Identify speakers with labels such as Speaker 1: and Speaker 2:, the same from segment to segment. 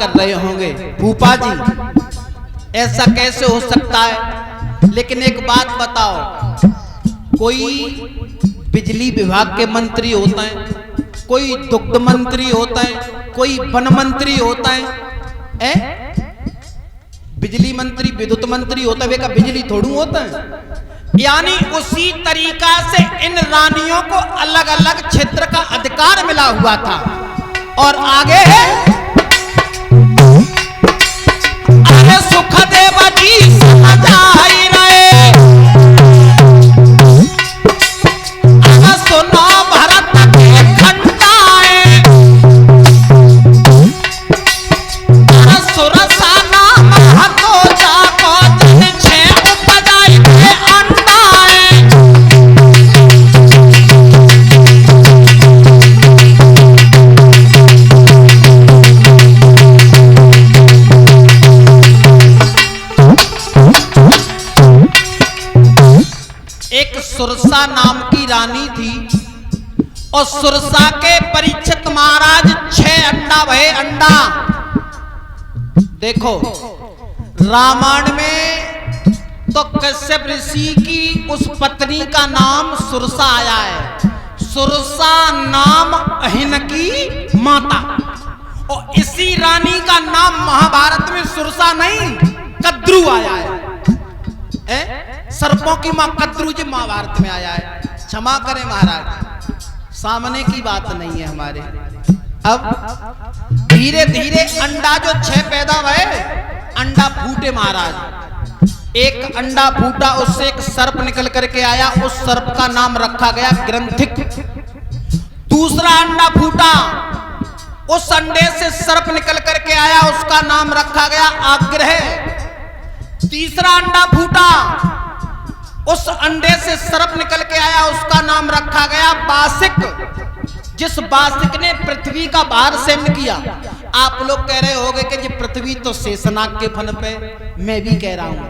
Speaker 1: कर रहे होंगे, फूफा जी ऐसा कैसे हो सकता है? लेकिन एक बात बताओ, कोई बिजली विभाग के मंत्री होता है, कोई दुग्ध मंत्री होता है, कोई वन मंत्री होता है, बिजली मंत्री विद्युत मंत्री होता है, वे का बिजली थोड़ू होता है। यानी उसी तरीका से इन रानियों को अलग अलग क्षेत्र का अधिकार मिला हुआ था। और आगे है सुखदेव जी समझाई रहे, सुनो भरत के खंडाए, सुरसा नाम हतो जाको जन छे उपजाई के अंडाए। एक सुरसा नाम की रानी थी और सुरसा के परीक्षित महाराज 6 अंडा भये अंडा। देखो रामायण में तो कश्यप ऋषि की उस पत्नी का नाम सुरसा आया है, सुरसा नाम अहिन की माता। और इसी रानी का नाम महाभारत में सुरसा नहीं कद्रू आया है, सर्पों की मां कद्रू जी महाभारत में आया है। क्षमा करें महाराज, सामने की बात नहीं है हमारे। अब धीरे धीरे अंडा जो 6 पैदा हुए, अंडा फूटे महाराज। एक अंडा फूटा, उससे एक सर्प निकल करके आया, उस सर्प का नाम रखा गया ग्रंथिक। दूसरा अंडा फूटा, उस अंडे से सर्प निकल करके आया, उसका नाम रखा गया आग्रह। तीसरा अंडा फूटा, उस अंडे से सर्प निकल के आया, उसका नाम रखा गया बासिक। जिस बासिक ने पृथ्वी का भार सहन किया। आप लोग कह रहे होंगे कि ये पृथ्वी तो शेषनाग के फन पे, मैं भी कह रहा हूं,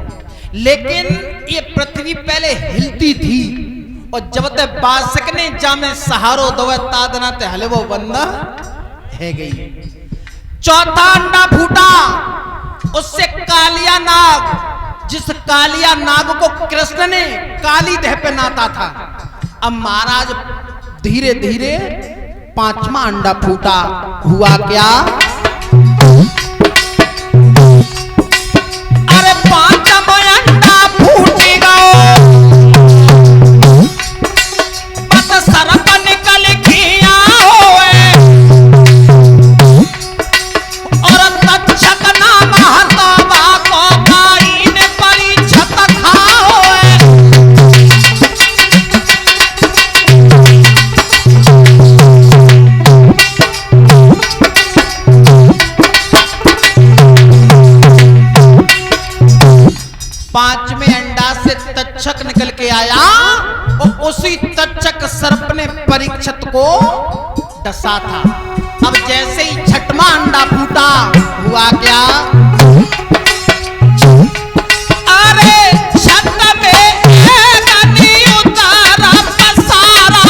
Speaker 1: लेकिन ये पृथ्वी पहले हिलती थी और जब तक बासिक ने जामे सहारो दवे तादना ते हले वो बंदा है गई। चौथा अंडा फूटा, उससे कालिया नाग, जिस कालिया नाग को कृष्ण ने काली देह पे नाता था। अब महाराज धीरे धीरे 5वां अंडा फूटा। हुआ क्या? अरे 5वां अंडा फूटी गयो, बत सर्प निकल खिया होए, और तक्षक नाम हतवा को गाई ने परीक्षत खाओए। पांचवें अंडा से तक्षक निकल के आया और उसी तक्षक सर्प ने परीक्षित को डसा था। अब जैसे ही 6वां अंडा फूटा, हुआ क्या? अरे छत में एक नदी उतारा पसारा,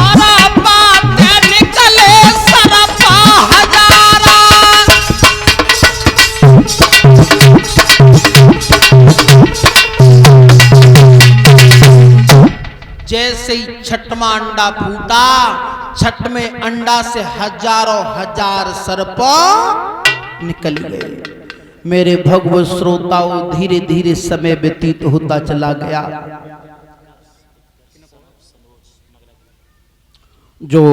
Speaker 1: और बातें निकले सरपा हजारा। जैसे ही 6वां अंडा फूटा, 6वें अंडा से हजारों हजार सर्प निकल गए। मेरे भगवत श्रोताओं, धीरे धीरे समय व्यतीत होता चला गया। जो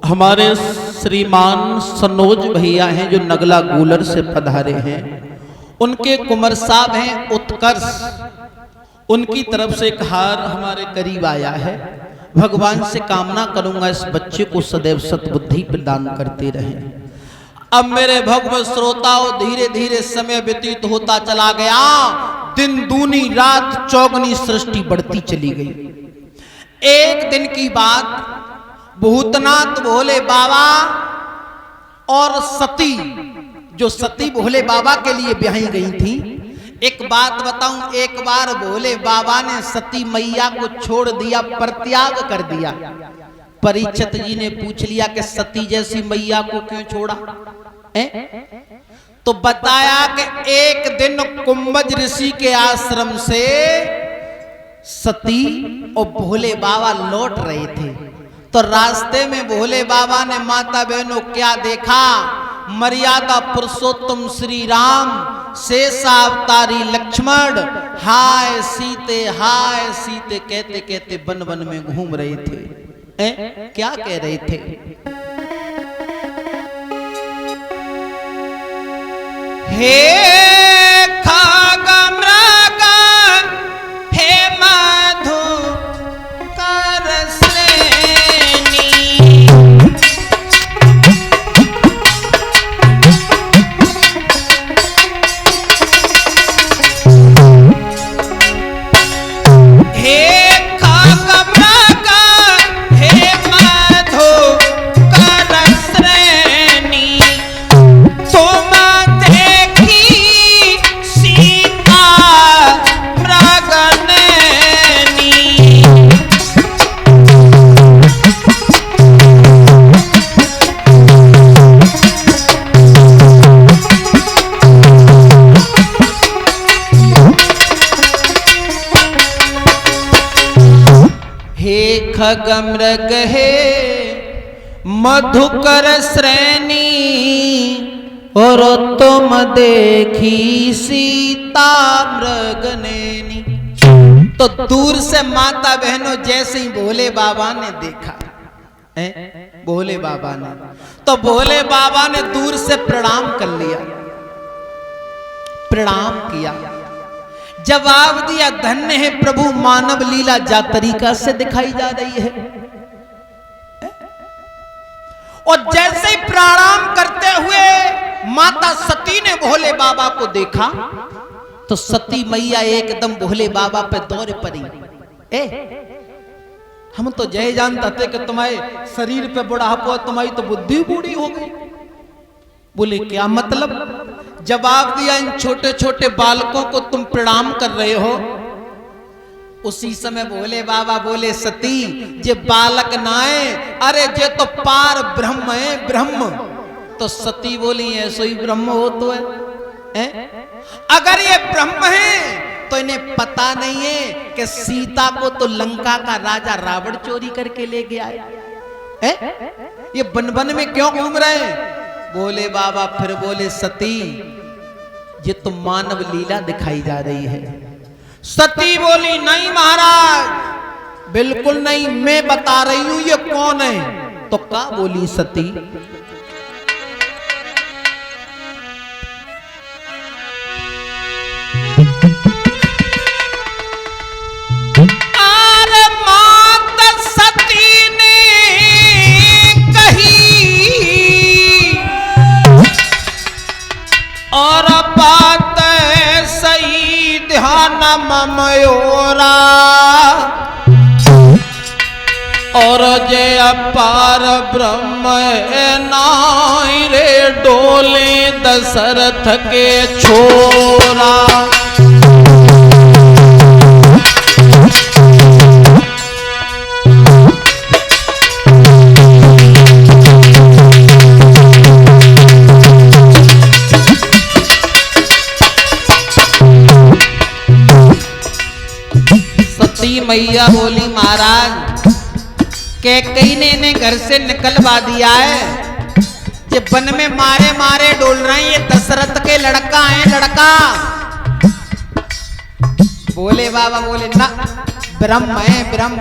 Speaker 1: हमारे श्रीमान सनोज भैया हैं, जो नगला गोलर से पधारे हैं, उनके कुंवर साहब हैं उत्कर्ष, उनकी तरफ से एक हार हमारे करीब आया है। भगवान से कामना करूंगा इस बच्चे को सदैव सद्बुद्धि प्रदान करते रहें। अब मेरे भगवत श्रोताओं, धीरे धीरे समय व्यतीत होता चला गया। दिन दूनी रात चौगनी सृष्टि बढ़ती चली गई। एक दिन की बात, भूतनाथ भोले बाबा और सती, जो सती भोले बाबा के लिए ब्याही गई थी। एक बात बताऊं, एक बार भोले बाबा ने सती मैया को छोड़ दिया, परित्याग कर दिया। परीक्षित जी ने पूछ लिया कि सती जैसी मैया को क्यों छोड़ा है? तो बताया कि एक दिन कुंभज ऋषि के आश्रम से सती और भोले बाबा लौट रहे थे। तो रास्ते में भोले बाबा ने माता बहनों क्या देखा? मर्यादा पुरुषोत्तम श्री राम, शेषावतारी लक्ष्मण, हाय सीते कहते कहते वन वन में घूम रहे थे। क्या कह रहे थे? हे खगमृग हे मधुकर श्रेणी, हे खगमृग हे मधुकर श्रेणी, तुम खगमृग हे मधुकर श्रेणी, और तुम देखी सीता मृगनैनी। तो दूर से माता बहनों जैसे ही भोले बाबा ने देखा, भोले बाबा ने, तो भोले बाबा ने दूर से प्रणाम कर लिया, प्रणाम किया, जवाब दिया धन्य है प्रभु, मानव लीला जा तरीका से दिखाई जा रही है। और जैसे ही प्रणाम करते हुए माता सती ने भोले बाबा को देखा तो सती मैया एकदम भोले बाबा पे दौड़ पड़ी। हम तो जय जानते थे कि तुम्हारे शरीर पे बुढ़ापा, तुम्हारी तो बुद्धि बूढ़ी हो गई। बोले क्या मतलब? जवाब दिया इन छोटे छोटे बालकों को तुम प्रणाम कर रहे हो। उसी समय भोले बाबा बोले सती जे बालक नाए, अरे जे तो पार ब्रह्म है, ब्रह्म। तो सती बोली ऐसो ही ब्रह्म हो तो है? अगर ये ब्रह्म है तो इन्हें पता नहीं है कि सीता को तो लंका का राजा रावण चोरी करके ले गया है? ये बन बन में क्यों घूम रहे हैं? बोले बाबा फिर बोले सती ये तो मानव लीला दिखाई जा रही है। सती बोली नहीं महाराज, बिल्कुल नहीं, मैं बता रही हूं ये कौन है। तो क्या बोली सती? अरे माता सती ने कही और बात सही ध्यान ममयोरा, और जय अपार ब्रह्म नाई रे डोले दशरथ के छोरा। मैया बोली महाराज कैकेयी ने इन्हें घर से निकलवा दिया है, ये वन में मारे मारे डोल रहे हैं, ये दशरथ के लड़का है, लड़का। बोले बाबा बोले ना ब्रह्म है, ब्रह्म।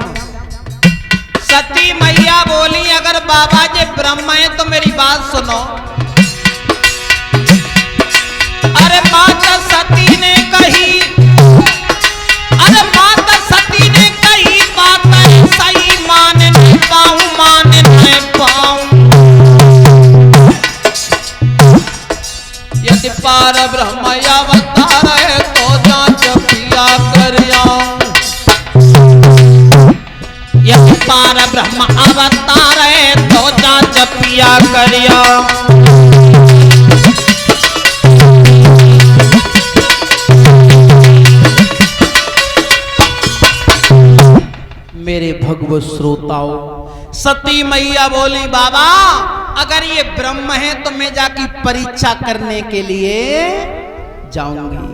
Speaker 1: सती मैया बोली अगर बाबा जी ब्रह्म है तो मेरी बात सुनो। अरे माता सती ने कही, अरे माता सती ने कही बात सही मान नहीं पाऊं, मान नहीं पाऊं। यदि पार ब्रह्म अवतार है तो जांच पिया करिया। यदि पार ब्रह्म अवतार है तो जांच पिया करिया। मेरे भगवत श्रोताओं, सती मैया बोली बाबा अगर ये ब्रह्म है तो मैं जाके परीक्षा करने के लिए जाऊंगी।